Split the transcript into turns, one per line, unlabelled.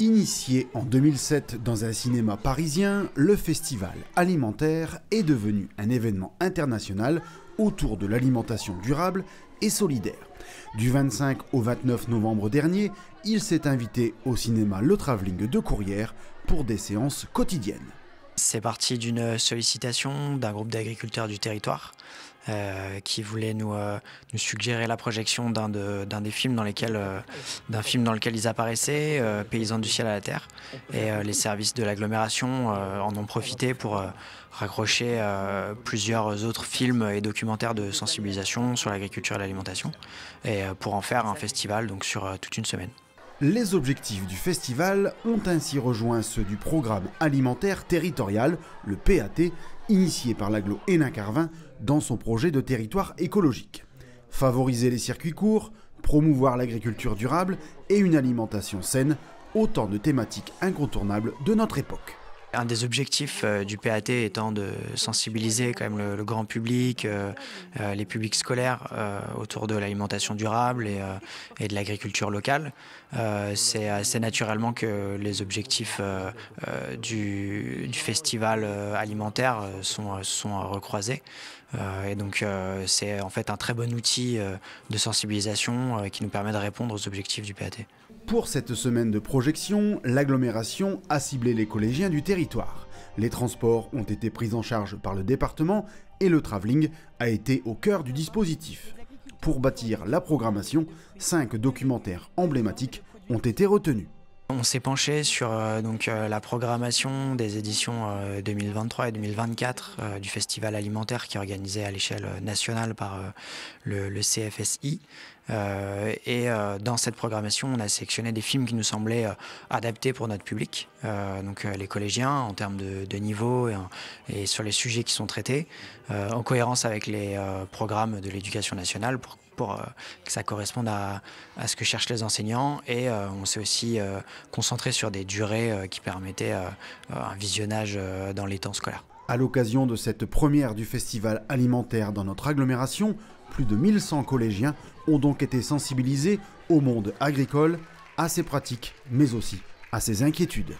Initié en 2007 dans un cinéma parisien, le festival alimentaire est devenu un événement international autour de l'alimentation durable et solidaire. Du 25 au 29 novembre dernier, il s'est invité au cinéma Le Travelling de Courrières pour des séances quotidiennes.
C'est parti d'une sollicitation d'un groupe d'agriculteurs du territoire qui voulait nous suggérer la projection d'un des films dans lequel ils apparaissaient, Paysans du ciel à la terre. Et les services de l'agglomération en ont profité pour raccrocher plusieurs autres films et documentaires de sensibilisation sur l'agriculture et l'alimentation, et pour en faire un festival donc sur toute une semaine.
Les objectifs du festival ont ainsi rejoint ceux du programme alimentaire territorial, le PAT, initié par l'agglo Hénin-Carvin dans son projet de territoire écologique. Favoriser les circuits courts, promouvoir l'agriculture durable et une alimentation saine, autant de thématiques incontournables de notre époque.
Un des objectifs du PAT étant de sensibiliser quand même le grand public, les publics scolaires autour de l'alimentation durable et de l'agriculture locale. C'est assez naturellement que les objectifs du festival alimentaire sont recroisés. Et donc c'est en fait un très bon outil de sensibilisation qui nous permet de répondre aux objectifs du PAT.
Pour cette semaine de projection, l'agglomération a ciblé les collégiens du territoire. Les transports ont été pris en charge par le département et le travelling a été au cœur du dispositif. Pour bâtir la programmation, 5 documentaires emblématiques ont été retenus.
On s'est penché sur la programmation des éditions 2023 et 2024 du festival alimentaire qui est organisé à l'échelle nationale par le CFSI. Dans cette programmation, on a sélectionné des films qui nous semblaient adaptés pour notre public, les collégiens en termes de niveau et sur les sujets qui sont traités, en cohérence avec les programmes de l'éducation nationale pour que ça corresponde à ce que cherchent les enseignants. Et on s'est aussi concentré sur des durées qui permettaient un visionnage dans les temps scolaires.
À l'occasion de cette première du festival alimentaire dans notre agglomération, plus de 1100 collégiens ont donc été sensibilisés au monde agricole, à ses pratiques, mais aussi à ses inquiétudes.